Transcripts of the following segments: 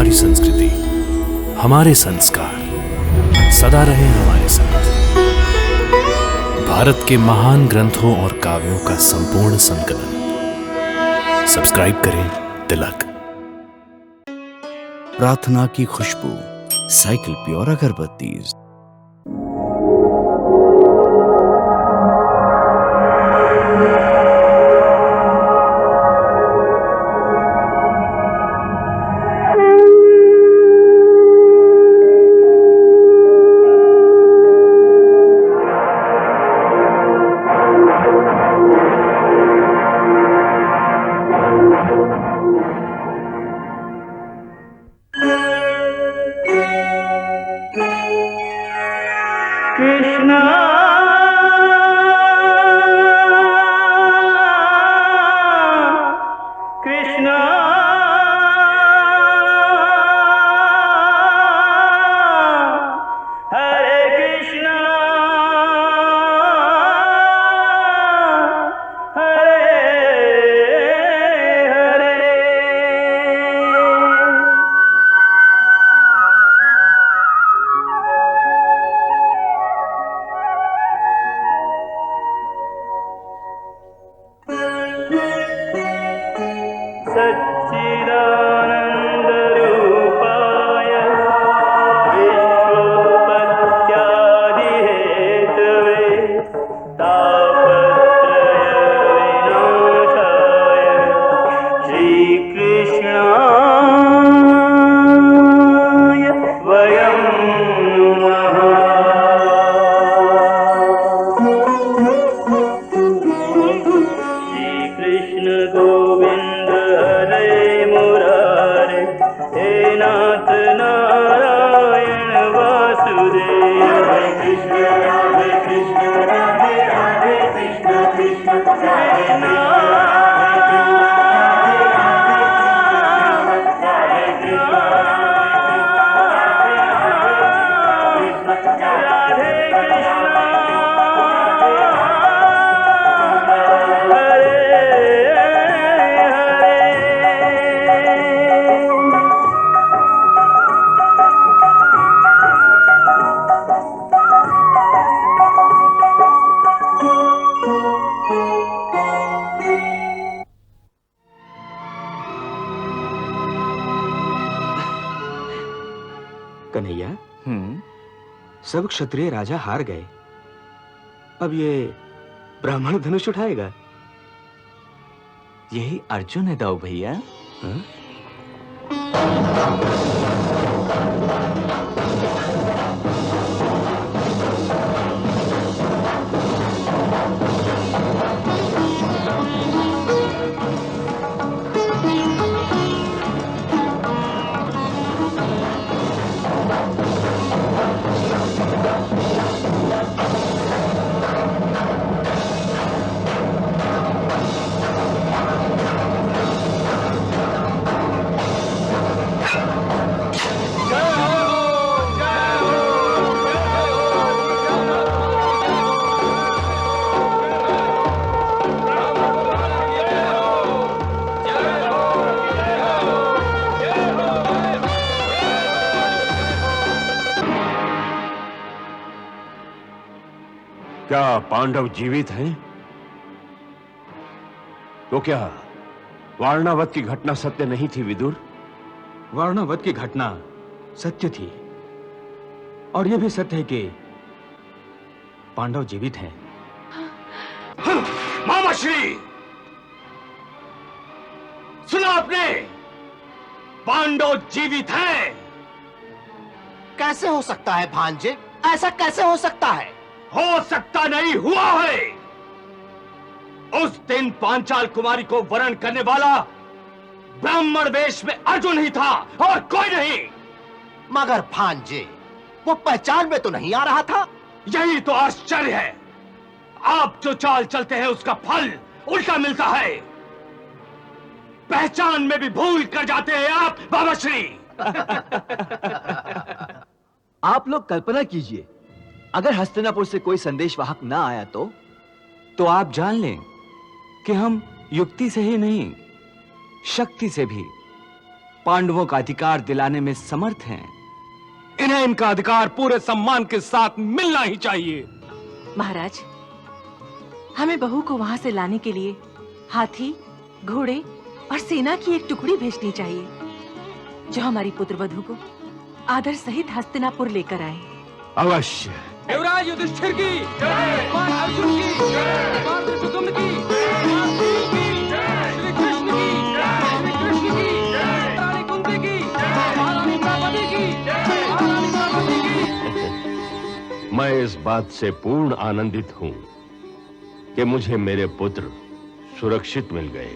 हमारी संस्कृति, हमारे संस्कार सदा रहे हमारे साथ। भारत के महान ग्रंथों और काव्यों का संपूर्ण संकलन। सब्सक्राइब करें तिलक। प्रार्थना की खुशबू, साइकिल प्योर अगरबत्ती। कृष्णा कृष्णा हरे कृष्णा हरे हरे। सच्चिदानन्दरूपाय विश्वोत्पत्त्यादिहेतवे तापत्रयविनाशाय श्रीकृष्णाय वयं नमः। श्रीकृष्ण गोविंद हरे मुरारे, हे नाथ नारायण वासुदेव। हरे कृष्ण राधे राधे कृष्ण कृष्ण हरे कन्हैया, सब क्षत्रिय राजा हार गए। अब ये ब्राह्मण धनुष उठाएगा। यही अर्जुन है दाऊ भैया। हाँ? क्या पांडव जीवित हैं? तो क्या वारणावत की घटना सत्य नहीं थी विदुर? वारणावत की घटना सत्य थी, और यह भी सत्य है कि पांडव जीवित हैं। मामाश्री, सुना आपने? पांडव जीवित हैं। कैसे हो सकता है भांजे? ऐसा कैसे हो सकता है? हो सकता नहीं, हुआ है। उस दिन पांचाल कुमारी को वरण करने वाला ब्राह्मण वेश में अर्जुन ही था और कोई नहीं। मगर भांजे, वो पहचान में तो नहीं आ रहा था। यही तो आश्चर्य है। आप जो चाल चलते हैं उसका फल उल्टा मिलता है। पहचान में भी भूल कर जाते हैं आप बाबाश्री। आप लोग कल्पना कीजिए, अगर हस्तिनापुर से कोई संदेश वाहक ना आया तो आप जान लें कि हम युक्ति से ही नहीं, शक्ति से भी पांडवों का अधिकार दिलाने में समर्थ हैं। इन्हें इनका अधिकार पूरे सम्मान के साथ मिलना ही चाहिए। महाराज, हमें बहू को वहां से लाने के लिए हाथी, घोड़े और सेना की एक टुकड़ी भेजनी चाहिए, जो हमारी पुत्रवधू को आदर सहित हस्तिनापुर लेकर आए। अवश्य। युवराज युधिष्ठिर की जय, भगवान अर्जुन की जय, भगवान धृष्टद्युम्न की भगवान भीम की जय, श्री कृष्ण की जय, श्री कृष्ण की जय, रानी कुंती की जय, महारानी द्रौपदी की जय, महारानी द्रौपदी की। मैं इस बात से पूर्ण आनंदित हूं कि मुझे मेरे पुत्र सुरक्षित मिल गए।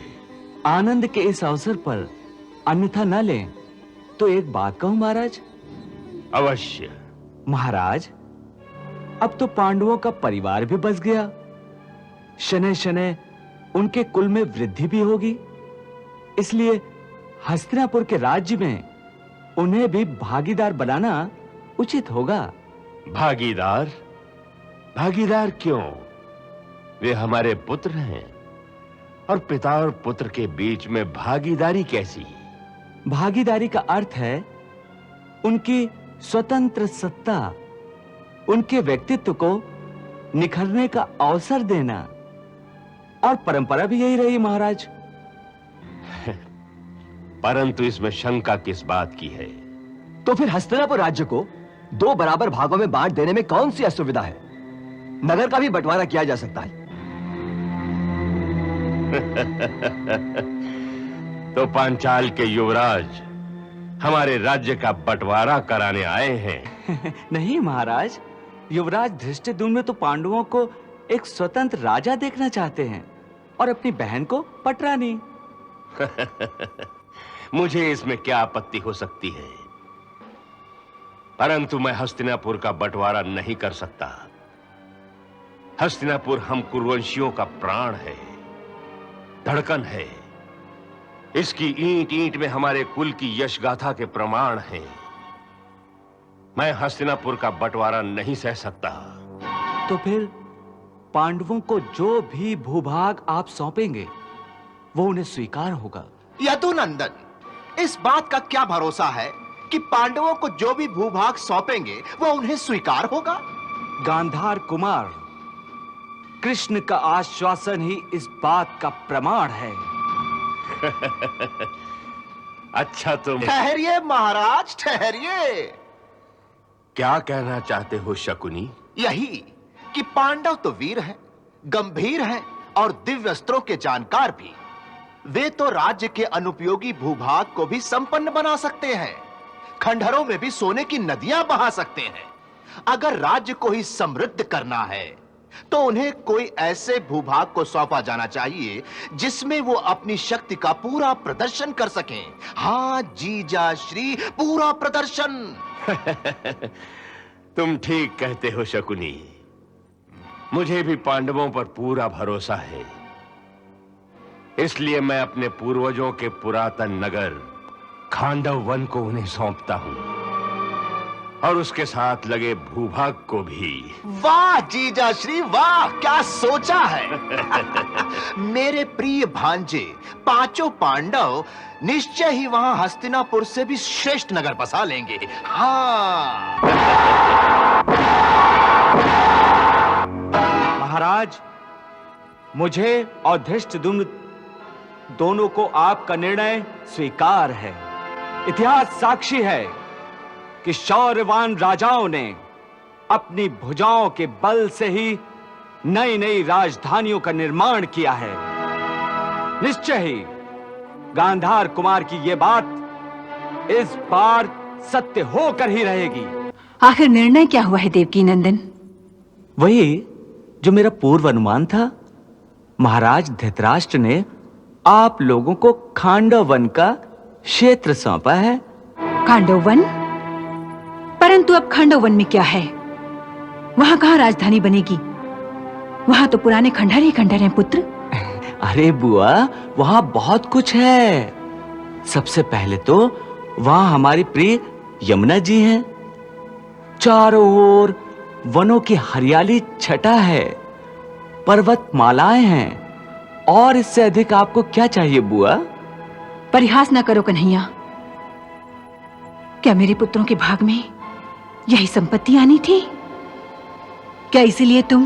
आनंद के इस अवसर पर अन्यथा न लें तो एक बात कहूं महाराज। अवश्य। महाराज, अब तो पांडवों का परिवार भी बस गया, शनय शनय उनके कुल में वृद्धि भी होगी, इसलिए हस्तिनापुर के राज्य में उन्हें भी भागीदार बनाना उचित होगा। भागीदार? भागीदार क्यों? वे हमारे पुत्र हैं, और पिता और पुत्र के बीच में भागीदारी कैसी? भागीदारी का अर्थ है उनकी स्वतंत्र सत्ता, उनके व्यक्तित्व को निखरने का अवसर देना, और परंपरा भी यही रही महाराज। परंतु इसमें शंका किस बात की है? तो फिर हस्तिनापुर राज्य को 2 बराबर भागों में बांट देने में कौन सी असुविधा है? नगर का भी बंटवारा किया जा सकता है। तो पांचाल के युवराज हमारे राज्य का बंटवारा कराने आए हैं? नहीं महाराज, युवराज धृष्टद्युम्न तो पांडवों को एक स्वतंत्र राजा देखना चाहते हैं और अपनी बहन को पटरानी। मुझे इसमें क्या आपत्ति हो सकती है, परंतु मैं हस्तिनापुर का बंटवारा नहीं कर सकता। हस्तिनापुर हम कुरुवंशियों का प्राण है, धड़कन है। इसकी ईंट ईंट में हमारे कुल की यश गाथा के प्रमाण हैं। मैं हस्तिनापुर का बंटवारा नहीं सह सकता। तो फिर पांडवों को जो भी भूभाग आप सौंपेंगे वो उन्हें स्वीकार होगा। यदुनंदन, इस बात का क्या भरोसा है कि पांडवों को जो भी भूभाग सौंपेंगे वो उन्हें स्वीकार होगा? गांधार कुमार, कृष्ण का आश्वासन ही इस बात का प्रमाण है। अच्छा, तुम ठहरिए महाराज, ठहरिए। क्या कहना चाहते हो शकुनी? यही कि पांडव तो वीर हैं, गंभीर हैं और दिव्य अस्त्रों के जानकार भी। वे तो राज्य के अनुपयोगी भूभाग को भी संपन्न बना सकते हैं, खंडहरों में भी सोने की नदियां बहा सकते हैं। अगर राज्य को ही समृद्ध करना है तो उन्हें कोई ऐसे भूभाग को सौंपा जाना चाहिए जिसमें वो अपनी शक्ति का पूरा प्रदर्शन कर सकें। हाँ जीजा श्री, पूरा प्रदर्शन। तुम ठीक कहते हो शकुनी। मुझे भी पांडवों पर पूरा भरोसा है, इसलिए मैं अपने पूर्वजों के पुरातन नगर खांडव वन को उन्हें सौंपता हूं, और उसके साथ लगे भूभाग को भी। वाह जीजा श्री वाह, क्या सोचा है। मेरे प्रिय भांजे, 5 पांडव निश्चय ही वहां हस्तिनापुर से भी श्रेष्ठ नगर बसा लेंगे। हाँ महाराज, मुझे और धृष्टद्युम्न दोनों को आपका निर्णय स्वीकार है। इतिहास साक्षी है कि शौर्यवान राजाओं ने अपनी भुजाओं के बल से ही नई नई राजधानियों का निर्माण किया है। निश्चय ही गांधार कुमार की यह बात इस बार सत्य होकर ही रहेगी। आखिर निर्णय क्या हुआ है देवकी नंदन? वही जो मेरा पूर्व अनुमान था। महाराज धृतराष्ट्र ने आप लोगों को खांडव वन का क्षेत्र सौंपा है। खांडव वन? परंतु अब खांडव वन में क्या है? वहां कहां राजधानी बनेगी? वहां तो पुराने खंडहर ही खंडहर हैं पुत्र। अरे बुआ, वहां बहुत कुछ है। सबसे पहले तो वहां हमारी प्रिय यमुना जी हैं। चारों ओर वनों की हरियाली छटा है, पर्वतमालाएं हैं, और इससे अधिक आपको क्या चाहिए बुआ? परिहास न करो कन्हैया। क्या मेरे पुत्रों के भाग में यही संपत्ति आनी थी? क्या इसीलिए तुम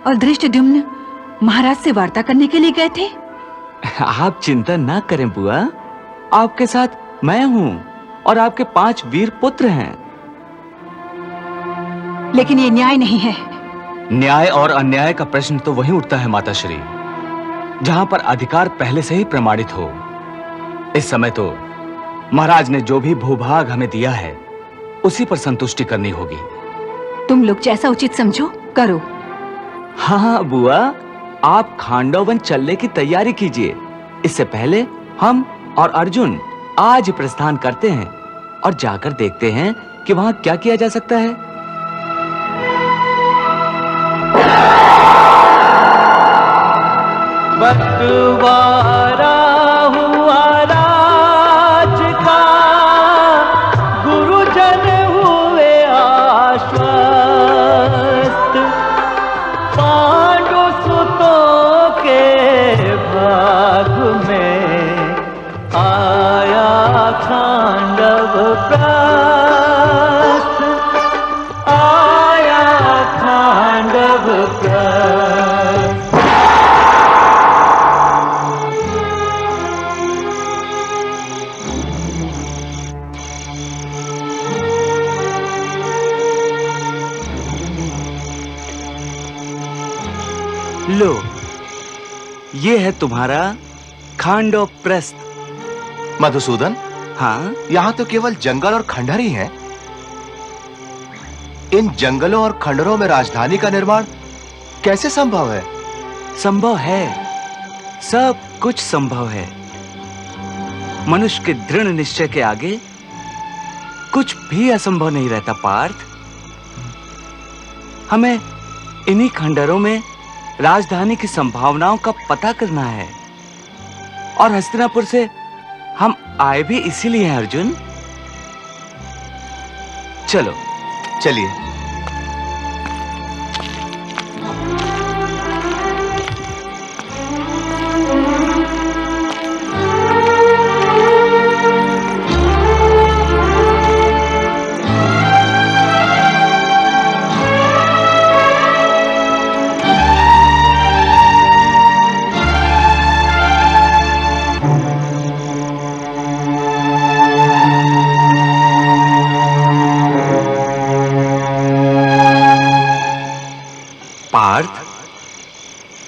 और धृष्टद्युम्न महाराज से वार्ता करने के लिए गए थे? आप चिंता ना करें बुआ, आपके साथ मैं हूं और आपके 5 वीर पुत्र हैं। लेकिन ये न्याय नहीं है। न्याय और अन्याय का प्रश्न तो वहीं उठता है माताश्री, जहां पर अधिकार पहले से ही प्रमाणित हो। इस समय तो महाराज ने जो भी भूभाग हमें दिया है उसी पर संतुष्टि करनी होगी। तुम लोग जैसा उचित समझो करो। हाँ बुआ, आप खांडववन चलने की तैयारी कीजिए। इससे पहले हम और अर्जुन आज प्रस्थान करते हैं और जाकर देखते हैं कि वहां क्या किया जा सकता है। बंटवारा हुआ राज का, गुरुजन हुए आश्वस्त, पांडु सुतों के भाग में आया खांडव प्रस्थ, आया खांडव प्रस्थ। लो, ये है तुम्हारा खांडव प्रस्थ। मधुसूदन, हाँ, यहाँ तो केवल जंगल और खंडहर ही हैं। इन जंगलों और खंडहरों में राजधानी का निर्माण कैसे संभव है? संभव है, सब कुछ संभव है। मनुष्य के दृढ़ निश्चय के आगे कुछ भी असंभव नहीं रहता पार्थ। हमें इन्हीं खंडहरों में राजधानी की संभावनाओं का पता करना है और हस्तिनापुर से हम आए भी इसीलिए हैं अर्जुन। चलो चलिए।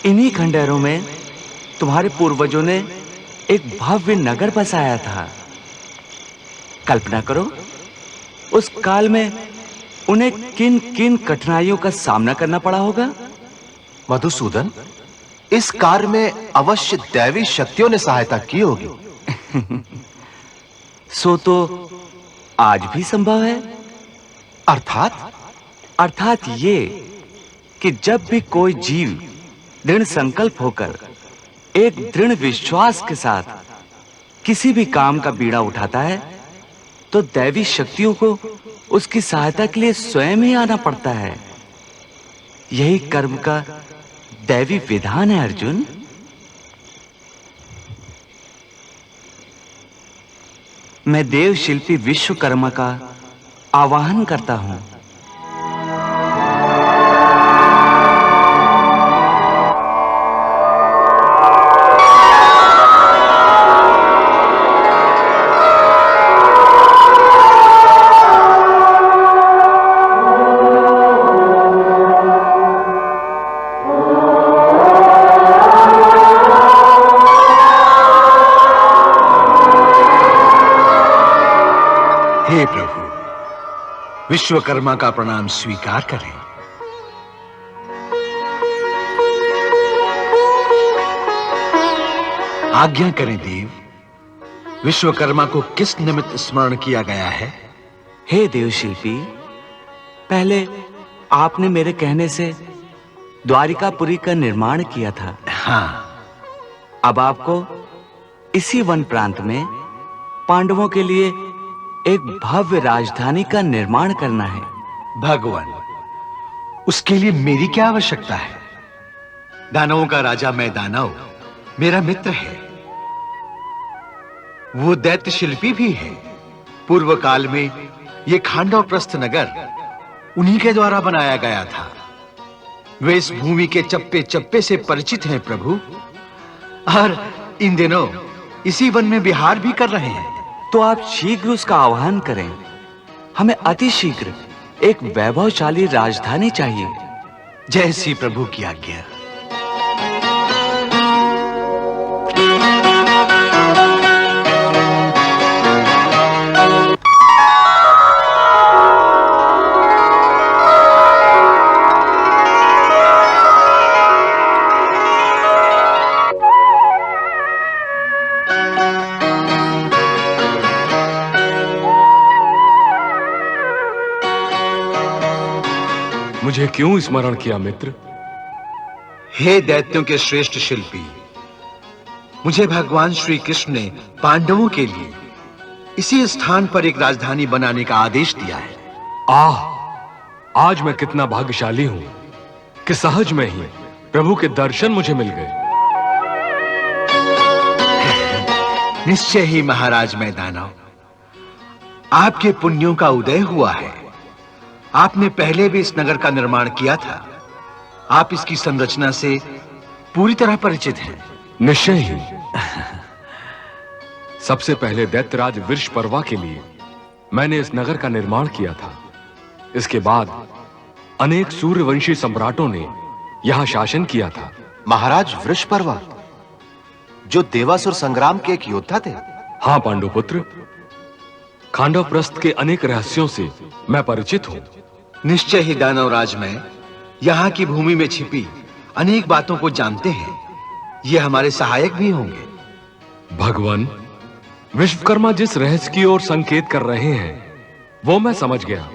इन्हीं खंडहरों में तुम्हारे पूर्वजों ने एक भव्य नगर बसाया था। कल्पना करो, उस काल में उन्हें किन किन कठिनाइयों का सामना करना पड़ा होगा। मधुसूदन, इस कार्य में अवश्य दैवी शक्तियों ने सहायता की होगी। सो तो आज भी संभव है। अर्थात ये कि जब भी कोई जीव दृढ़ संकल्प होकर एक दृढ़ विश्वास के साथ किसी भी काम का बीड़ा उठाता है तो दैवी शक्तियों को उसकी सहायता के लिए स्वयं ही आना पड़ता है। यही कर्म का दैवी विधान है अर्जुन। मैं देव शिल्पी विश्वकर्मा का आवाहन करता हूं। हे प्रभु, विश्वकर्मा का प्रणाम स्वीकार करें। आज्ञा करें देव, विश्वकर्मा को किस निमित्त स्मरण किया गया है? हे देवशिल्पी, पहले आपने मेरे कहने से द्वारिकापुरी का निर्माण किया था। हाँ। अब आपको इसी वन प्रांत में पांडवों के लिए एक भव्य राजधानी का निर्माण करना है। भगवान, उसके लिए मेरी क्या आवश्यकता है? दानवों का राजा मैं दानव, मेरा मित्र है। वो दैत्य शिल्पी भी है, पूर्व काल में ये खांडवप्रस्थ नगर उन्हीं के द्वारा बनाया गया था। वे इस भूमि के चप्पे चप्पे से परिचित हैं प्रभु, और इन दिनों इसी वन में विहार भी कर रहे हैं। तो आप शीघ्र उसका आह्वान करें। हमें अति शीघ्र एक वैभवशाली राजधानी चाहिए। जय श्री प्रभु की आज्ञा। मुझे क्यों स्मरण किया मित्र? हे दैत्यों के श्रेष्ठ शिल्पी, मुझे भगवान श्री कृष्ण ने पांडवों के लिए इसी स्थान पर एक राजधानी बनाने का आदेश दिया है। आज मैं कितना भाग्यशाली हूं कि सहज में ही प्रभु के दर्शन मुझे मिल गए। निश्चय ही महाराज मैदानव, आपके पुण्यों का उदय हुआ है। आपने पहले भी इस नगर का निर्माण किया था। आप इसकी संरचना से पूरी तरह परिचित हैं। निश्चय ही। सबसे पहले दैत्यराज वृषपर्वा के लिए मैंने इस नगर का निर्माण किया था। इसके बाद अनेक सूर्यवंशी सम्राटों ने यहां शासन किया था। महाराज वृषपर्वा, जो देवासुर संग्राम के एक योद्धा थे? हां पांडुपुत्र, खांडवप्रस्थ के अनेक रहस्यों से मैं परिचित हूं। निश्चय ही दानवराज में यहाँ की भूमि में छिपी अनेक बातों को जानते हैं। ये हमारे सहायक भी होंगे। भगवान, विश्वकर्मा जिस रहस्य की ओर संकेत कर रहे हैं वो मैं समझ गया।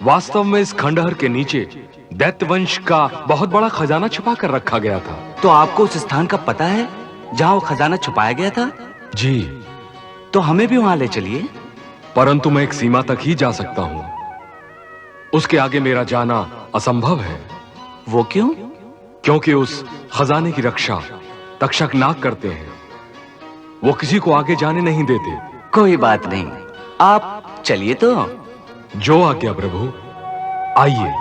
वास्तव में इस खंडहर के नीचे दैत्यवंश का बहुत बड़ा खजाना छुपा कर रखा गया था। तो आपको उस स्थान का पता है जहां वो खजाना छुपाया गया था? जी। तो हमें भी वहां ले चलिए। परंतु मैं एक सीमा तक ही जा सकता हूं। उसके आगे मेरा जाना असंभव है। वो क्यों? क्योंकि उस खजाने की रक्षा तक्षक नाग करते हैं। वो किसी को आगे जाने नहीं देते। कोई बात नहीं, आप चलिए तो। जो आज्ञा प्रभु, आइए।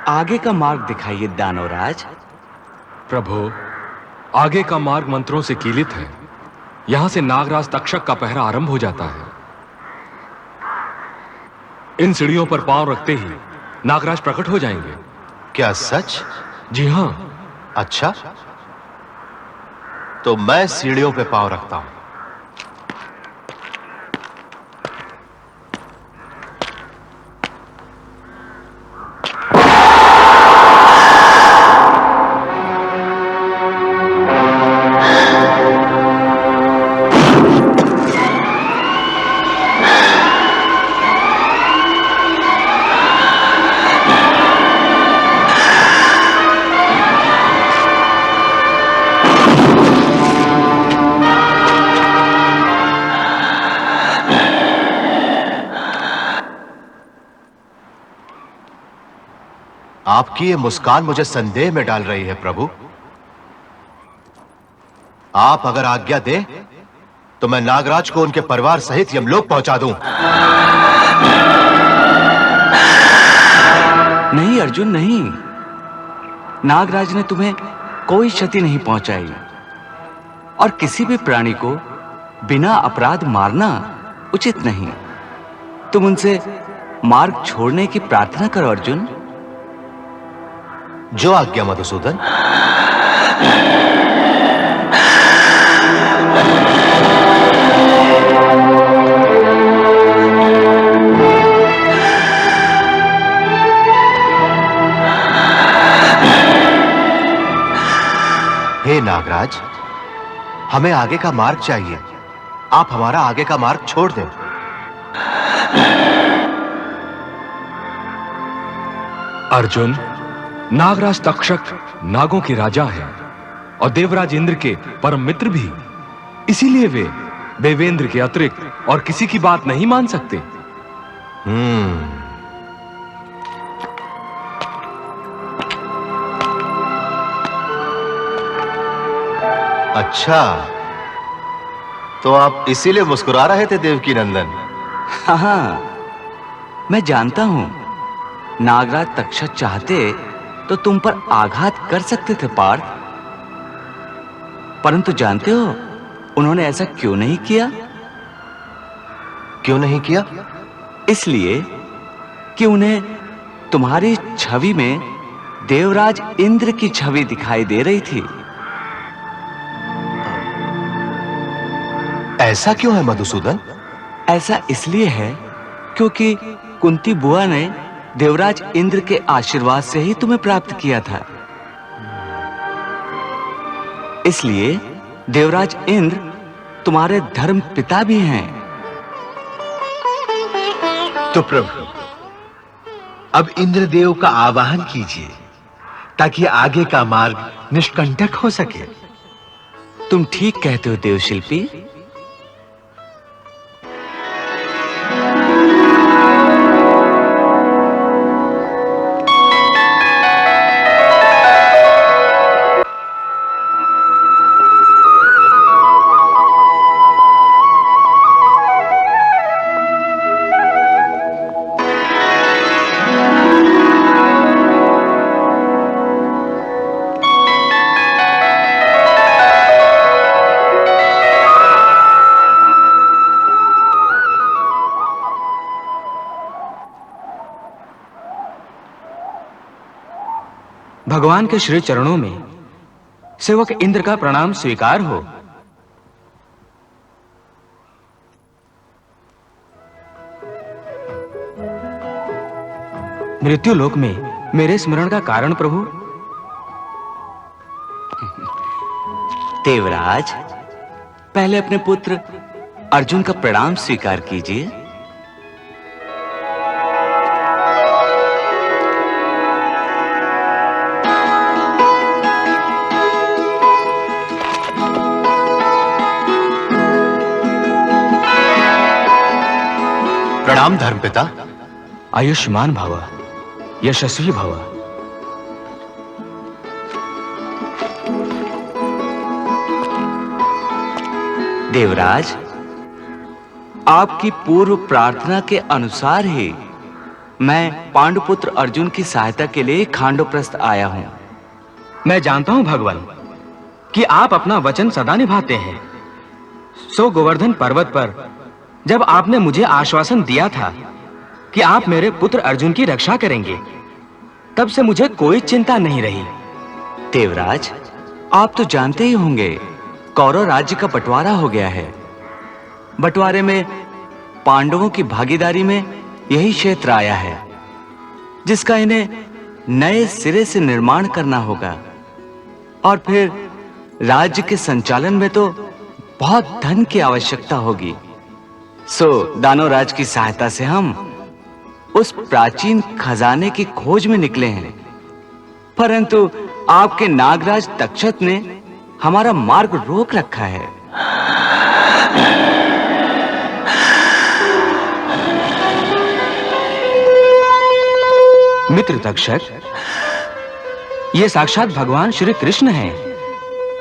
आगे का मार्ग दिखाइए दानवराज। प्रभु, आगे का मार्ग मंत्रों से कीलित है। यहां से नागराज तक्षक का पहरा आरंभ हो जाता है। इन सीढ़ियों पर पांव रखते ही नागराज प्रकट हो जाएंगे। क्या सच? जी हां। अच्छा, तो मैं सीढ़ियों पे पांव रखता हूं। आपकी ये मुस्कान मुझे संदेह में डाल रही है प्रभु। आप अगर आज्ञा दें तो मैं नागराज को उनके परिवार सहित यमलोक पहुंचा दूं। नहीं अर्जुन, नहीं। नागराज ने तुम्हें कोई क्षति नहीं पहुंचाई और किसी भी प्राणी को बिना अपराध मारना उचित नहीं। तुम उनसे मार्ग छोड़ने की प्रार्थना करो अर्जुन। जो आज्ञा मधुसूदन। हे नागराज, हमें आगे का मार्ग चाहिए। आप हमारा आगे का मार्ग छोड़ दें। अर्जुन, नागराज तक्षक नागों के राजा हैं और देवराज इंद्र के परम मित्र भी। इसीलिए वे देवेंद्र के अतिरिक्त और किसी की बात नहीं मान सकते। अच्छा, तो आप इसीलिए मुस्कुरा रहे थे देवकी नंदन? हाँ, मैं जानता हूं नागराज तक्षक चाहते तो तुम पर आघात कर सकते थे पार्थ, परंतु जानते हो उन्होंने ऐसा क्यों नहीं किया? क्यों नहीं किया? इसलिए कि उन्हें तुम्हारी छवि में देवराज इंद्र की छवि दिखाई दे रही थी। ऐसा क्यों है मधुसूदन? ऐसा इसलिए है क्योंकि कुंती बुआ ने देवराज इंद्र के आशीर्वाद से ही तुम्हें प्राप्त किया था। इसलिए देवराज इंद्र तुम्हारे धर्म पिता भी हैं। तो प्रभु, अब इंद्रदेव का आवाहन कीजिए ताकि आगे का मार्ग निष्कंटक हो सके। तुम ठीक कहते हो देवशिल्पी। भगवान के श्री चरणों में सेवक इंद्र का प्रणाम स्वीकार हो। मृत्यु लोक में मेरे स्मरण का कारण प्रभु? देवराज, पहले अपने पुत्र अर्जुन का प्रणाम स्वीकार कीजिए। प्रणाम धर्मपिता। आयुष्मान भव, यशस्वी भव। देवराज, आपकी पूर्व प्रार्थना के अनुसार ही मैं पांडुपुत्र अर्जुन की सहायता के लिए खांडवप्रस्थ आया हूं। मैं जानता हूं भगवान कि आप अपना वचन सदा निभाते हैं। सो गोवर्धन पर्वत पर जब आपने मुझे आश्वासन दिया था कि आप मेरे पुत्र अर्जुन की रक्षा करेंगे, तब से मुझे कोई चिंता नहीं रही। देवराज, आप तो जानते ही होंगे कौरव राज्य का बंटवारा हो गया है। बंटवारे में पांडवों की भागीदारी में यही क्षेत्र आया है, जिसका इन्हें नए सिरे से निर्माण करना होगा। और फिर राज्य के संचालन में तो बहुत धन की आवश्यकता होगी। सो दानवराज की सहायता से हम उस प्राचीन खजाने की खोज में निकले हैं, परंतु आपके नागराज तक्षक ने हमारा मार्ग रोक रखा है। मित्र तक्षक, ये साक्षात भगवान श्री कृष्ण हैं।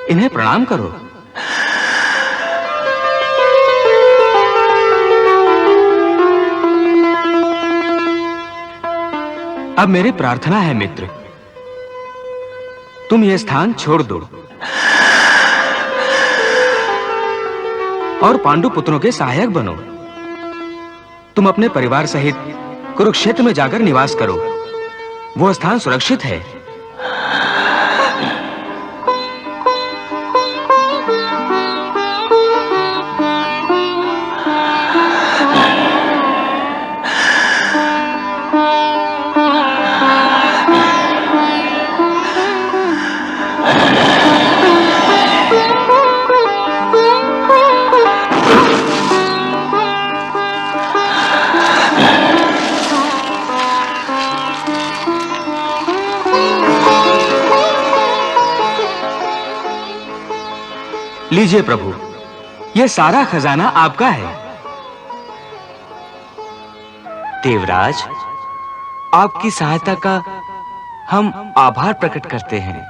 इन्हें प्रणाम करो। अब मेरी प्रार्थना है मित्र, तुम ये स्थान छोड़ दो और पांडु पुत्रों के सहायक बनो। तुम अपने परिवार सहित कुरुक्षेत्र में जाकर निवास करो। वो स्थान सुरक्षित है। लीजिए प्रभु, यह सारा खजाना आपका है। देवराज, आपकी सहायता का हम आभार प्रकट करते हैं।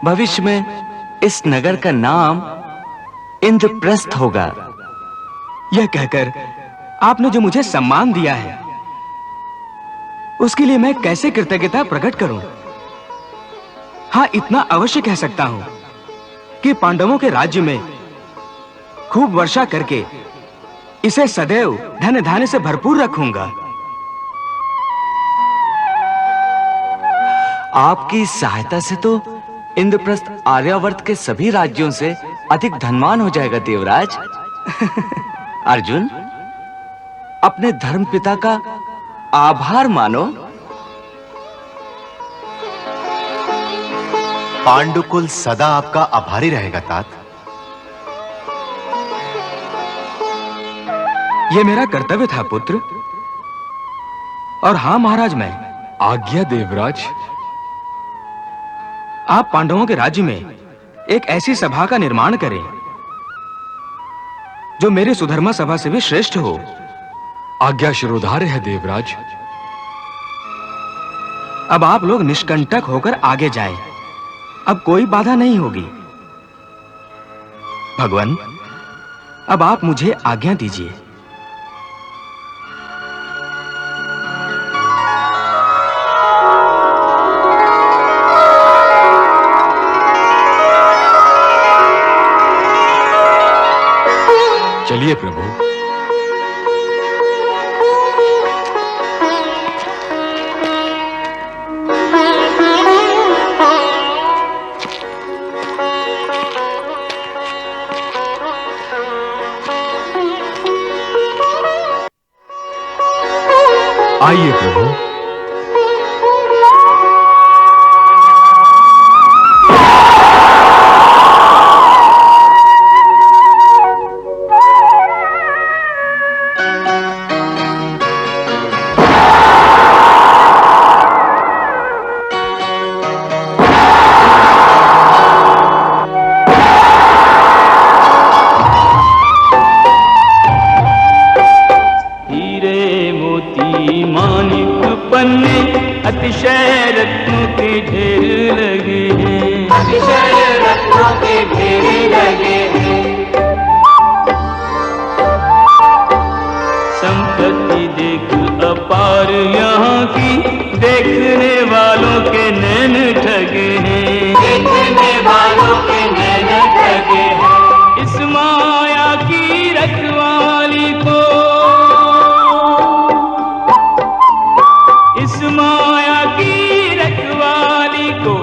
भविष्य में इस नगर का नाम इंद्रप्रस्थ होगा। यह कहकर आपने जो मुझे सम्मान दिया है, उसके लिए मैं कैसे कृतज्ञता प्रकट करूं? हां, इतना अवश्य कह सकता हूं कि पांडवों के राज्य में खूब वर्षा करके इसे सदैव धन धान्य से भरपूर रखूंगा। आपकी सहायता से तो इंद्रप्रस्थ आर्यावर्त के सभी राज्यों से अधिक धनवान हो जाएगा देवराज। अर्जुन, अपने धर्मपिता का आभार मानो। पांडुकुल सदा आपका आभारी रहेगा तात। यह मेरा कर्तव्य था पुत्र। और हां महाराज, मैं आज्ञा देवराज। आप पांडवों के राज्य में एक ऐसी सभा का निर्माण करें जो मेरी सुधर्मा सभा से भी श्रेष्ठ हो। आज्ञा शिरोधार्य है देवराज। अब आप लोग निष्कंटक होकर आगे जाएं। अब कोई बाधा नहीं होगी। भगवान, अब आप मुझे आज्ञा दीजिए। चलिए प्रभु। आइए प्रभु। अतिशय रत्नों के ढेर लगे हैं, अतिशय रत्नों के ढेर लगे हैं। संपत्ति देख अपार यहाँ की, देखने वालों के नैन ठगे हैं, देखने वालों के नैन ठगे हैं। इस माया की रखवाली को, इस माया की रखवाली को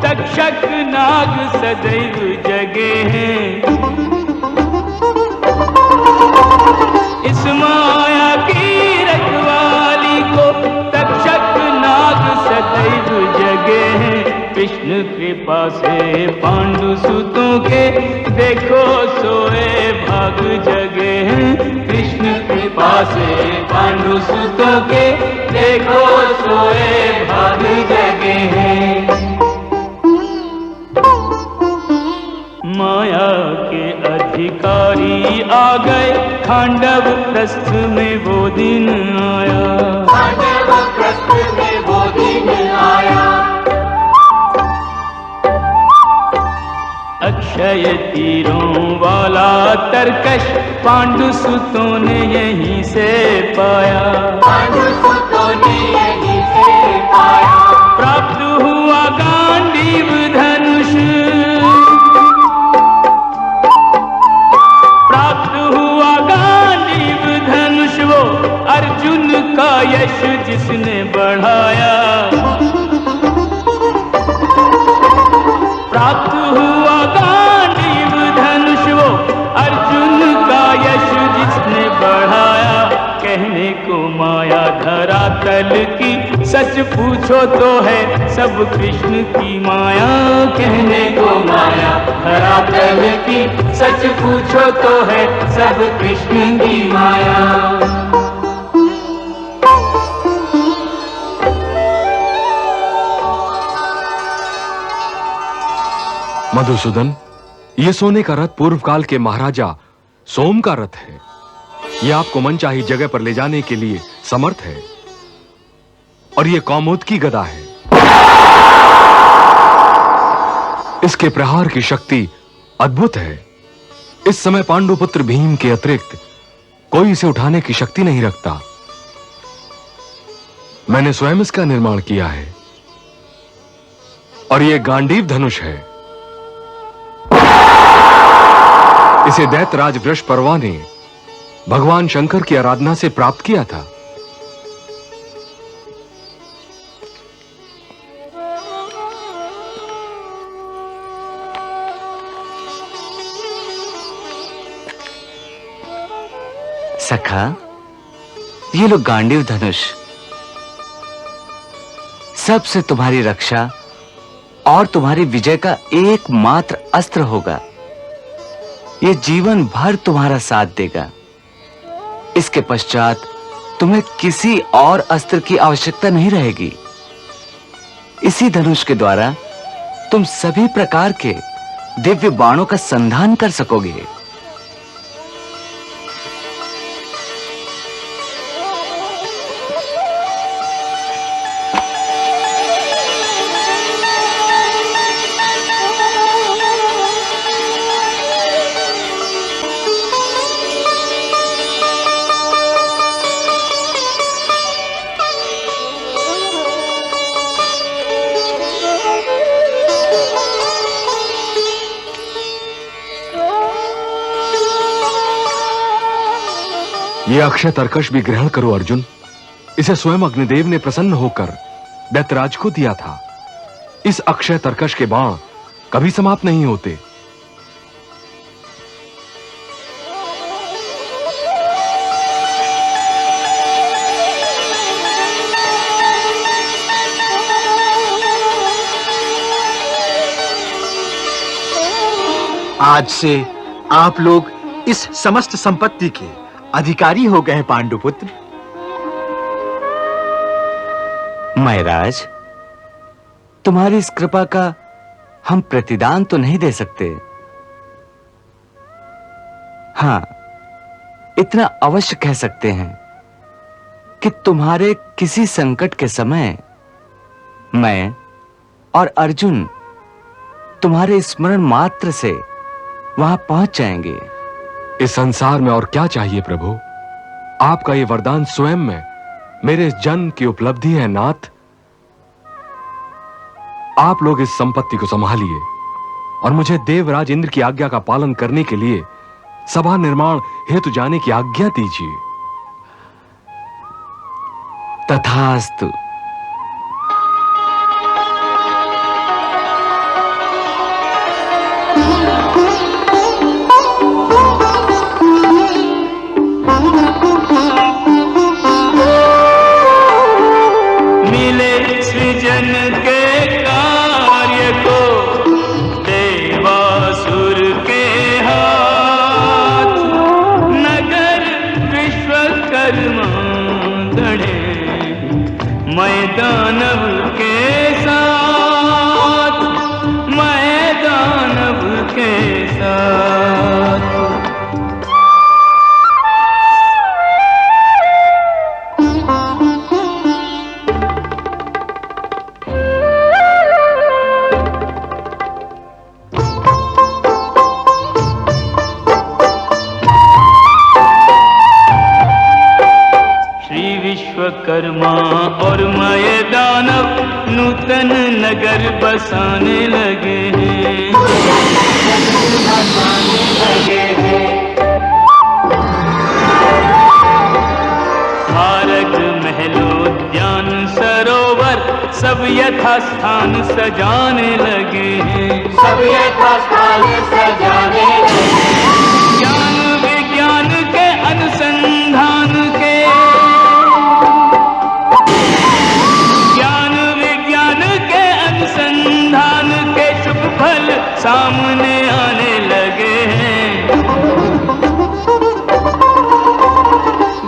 तक्षक नाग सदैव जगे हैं। इस माया की रखवाली को तक्षक नाग सदैव जगे हैं। कृष्ण कृपा से पांडु सुतों के देखो सोए भाग जगे हैं। कृष्ण कृपा से पांडु सुतों के देखो सोए भाग जगे हैं। माया के अधिकारी आ गए, खांडव प्रस्थ में वो दिन आया, खांडव प्रस्थ में वो दिन आया। अक्षय तीरों वाला तरकश पांडु सुतों ने यहीं से पाया, पांडु सुतों ने यहीं से पाया। प्राप्त हुआ गांडीव धनुष, प्राप्त हुआ गांडीव धनुष वो अर्जुन का यश जिसने बढ़ाया। प्राप्त हुआ गांडीव धनुष वो अर्जुन का यश जिसने बढ़ाया। कहने को माया धरातल की, सच पूछो तो है सब कृष्ण की माया। कहने को माया धरातल की, सच पूछो तो है सब कृष्ण की माया। मधुसूदन, ये सोने का रथ पूर्व काल के महाराजा सोम का रथ है। ये आपको मनचाही जगह पर ले जाने के लिए समर्थ है। और ये कौमुद की गदा है। इसके प्रहार की शक्ति अद्भुत है। इस समय पांडुपुत्र भीम के अतिरिक्त कोई इसे उठाने की शक्ति नहीं रखता। मैंने स्वयं इसका निर्माण किया है। और ये गांडीव धनुष है। इसे दैत्यराज वृषपर्वा ने भगवान शंकर की आराधना से प्राप्त किया था। सखा, ये लो गांडीव धनुष, सबसे तुम्हारी रक्षा और तुम्हारी विजय का एकमात्र अस्त्र होगा। ये जीवन भर तुम्हारा साथ देगा। इसके पश्चात तुम्हें किसी और अस्त्र की आवश्यकता नहीं रहेगी। इसी धनुष के द्वारा तुम सभी प्रकार के दिव्य बाणों का संधान कर सकोगे। ये अक्षय तरकश भी ग्रहण करो अर्जुन। इसे स्वयं अग्निदेव ने प्रसन्न होकर दैत्यराज को दिया था। इस अक्षय तरकश के बाण कभी समाप्त नहीं होते। आज से आप लोग इस समस्त संपत्ति के अधिकारी हो गए हैं पांडुपुत्र। महाराज, तुम्हारी इस कृपा का हम प्रतिदान तो नहीं दे सकते। हां, इतना अवश्य कह सकते हैं कि तुम्हारे किसी संकट के समय मैं और अर्जुन तुम्हारे स्मरण मात्र से वहां पहुंच जाएंगे। इस संसार में और क्या चाहिए प्रभु? आपका ये वरदान स्वयं में मेरे जन्म की उपलब्धि है नाथ। आप लोग इस संपत्ति को संभालिए और मुझे देवराज इंद्र की आज्ञा का पालन करने के लिए सभा निर्माण हेतु जाने की आज्ञा दीजिए। तथास्तु। मिले सृजन के कार्य को देवासुर के हाथ, नगर विश्वकर्मा गढ़े मैं दानव के साथ, मैं दानव के साथ। विश्वकर्मा और मैं दानव नूतन नगर बसाने लगे हैं। भारत महलोद्यान सरोवर सब यथास्थान सजाने लगे हैं। सब यथास्थान सजाने लगे हैं। ज्ञान विज्ञान के अनुसंधान के, अनुसंधान के शुभ फल सामने आने लगे हैं।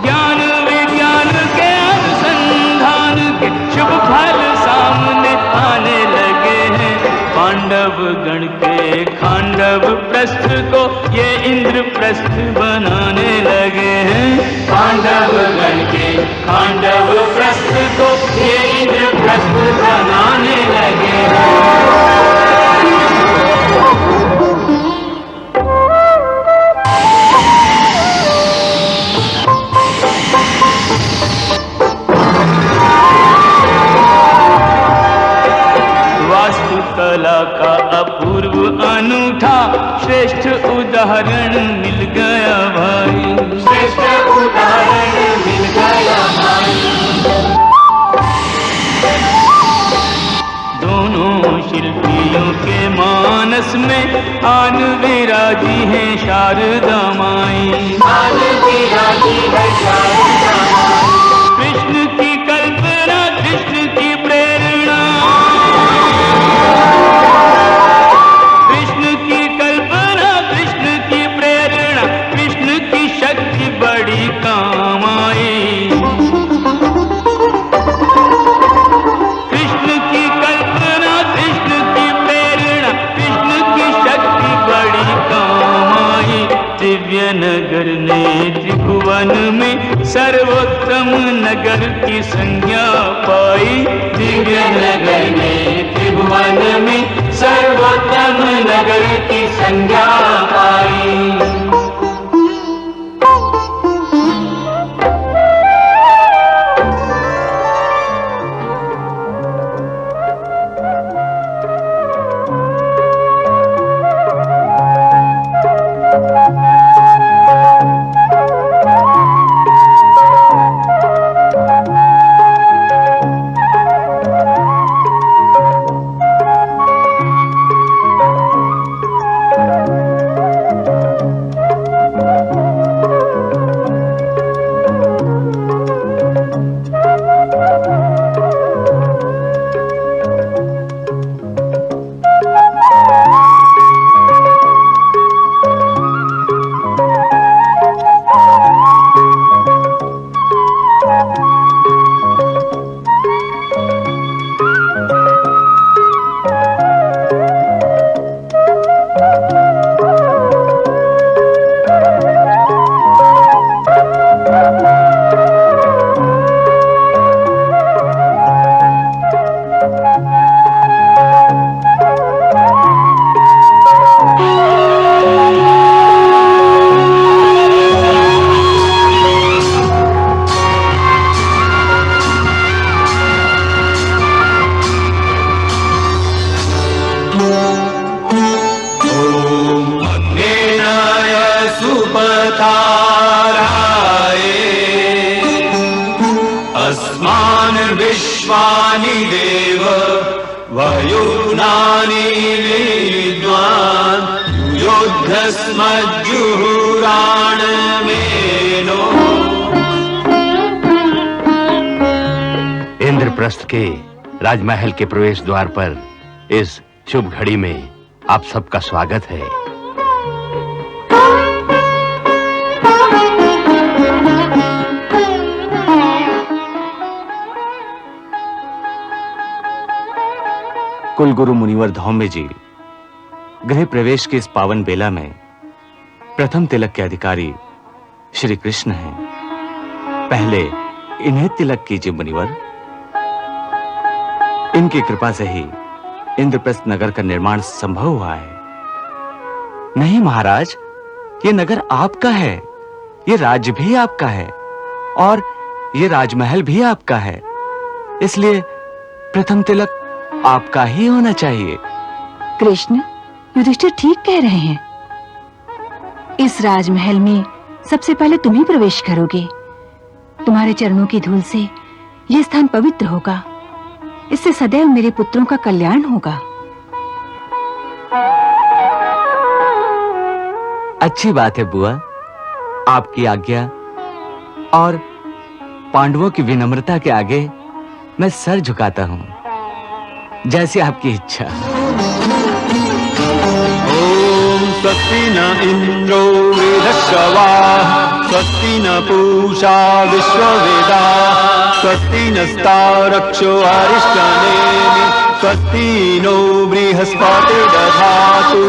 ज्ञान विज्ञान के अनुसंधान के शुभ फल सामने आने लगे हैं। पांडव गण के खांडव प्रस्थ को ये इंद्रप्रस्थ बनाने लगे हैं। पांडव गण के खांडव प्रस्थ को ये इंद्रप्रस्थ बनाने लगे हैं। वास्तुकला का अपूर्व अनूठा श्रेष्ठ उदाहरण मिल गया भाई। श्रेष्ठ उदाहरण मिल गया भाई। दोनों शिल्पियों के मानस में आन विराजी है शारदा माई। आन विराजी है शारदा माई। कृष्ण की कल्पना, कृष्ण की प्रेरणा, कृष्ण की कल्पना, कृष्ण की प्रेरणा, कृष्ण की शक्ति बड़ी काम आई। कृष्ण की कल्पना, कृष्ण की प्रेरणा, कृष्ण की शक्ति बड़ी काम आई। दिव्य नगर ने त्रिभुवन में सर्वोत्तम नगर की संज्ञा पाई। दिव्य नगर ने त्रिभुवन में सर्वोत्तम नगर की संज्ञा पाई। उपधाराये अस्मान् विश्वानि देव वयुनानि विद्वान् युद्धस्मज्जुहुराणमेनो। इंद्रप्रस्थ के राजमहल के प्रवेश द्वार पर इस शुभ घड़ी में आप सबका स्वागत है। कुलगुरु मुनिवर धौम्य जी गृह प्रवेश के इस पावन बेला में प्रथम तिलक के अधिकारी श्री कृष्ण हैं। पहले इन्हें तिलक कीजिए मुनिवर। इनकी कृपा से ही इंद्रप्रस्थ नगर का निर्माण संभव हुआ है। नहीं महाराज, ये नगर आपका है, ये राज्य भी आपका है और ये राजमहल भी आपका है, इसलिए प्रथम तिलक आपका ही होना चाहिए। कृष्ण, युधिष्ठिर ठीक कह रहे हैं। इस राजमहल में सबसे पहले तुम ही प्रवेश करोगे। तुम्हारे चरणों की धूल से यह स्थान पवित्र होगा। इससे सदैव मेरे पुत्रों का कल्याण होगा। अच्छी बात है बुआ, आपकी आज्ञा और पांडवों की विनम्रता के आगे मैं सर झुकाता हूं। जैसी आपकी इच्छा। ओम स्वस्ति न इंद्रो वृद्धश्रवाः स्वस्ति न पूषा विश्ववेदाः स्वस्ति नस्तारक्षो अरिष्टनेमि स्वस्ति नो बृहस्पतिर्दधातु।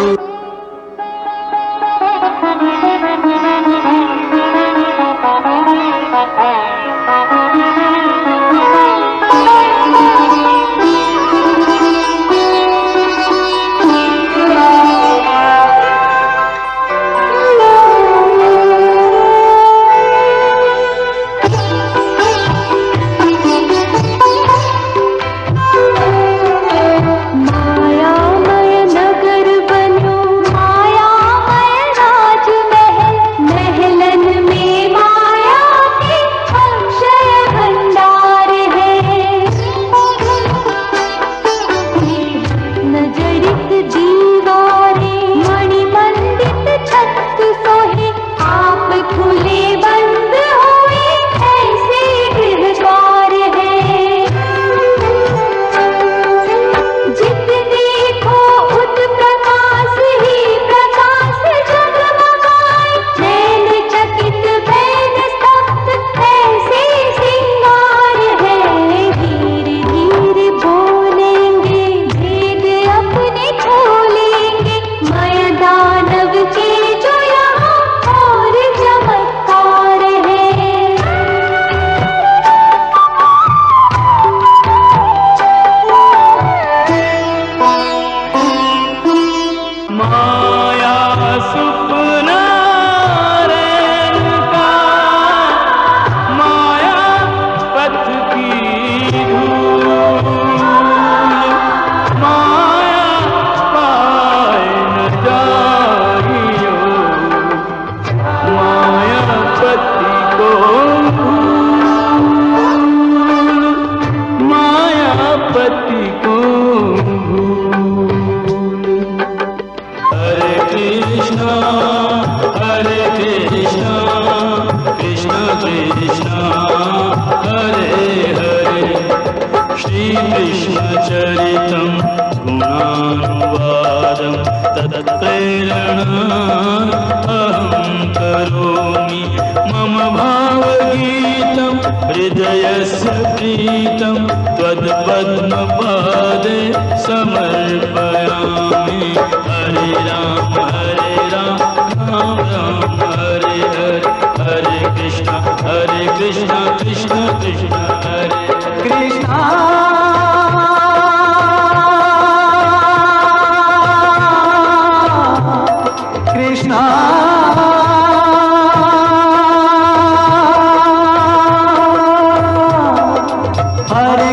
हरे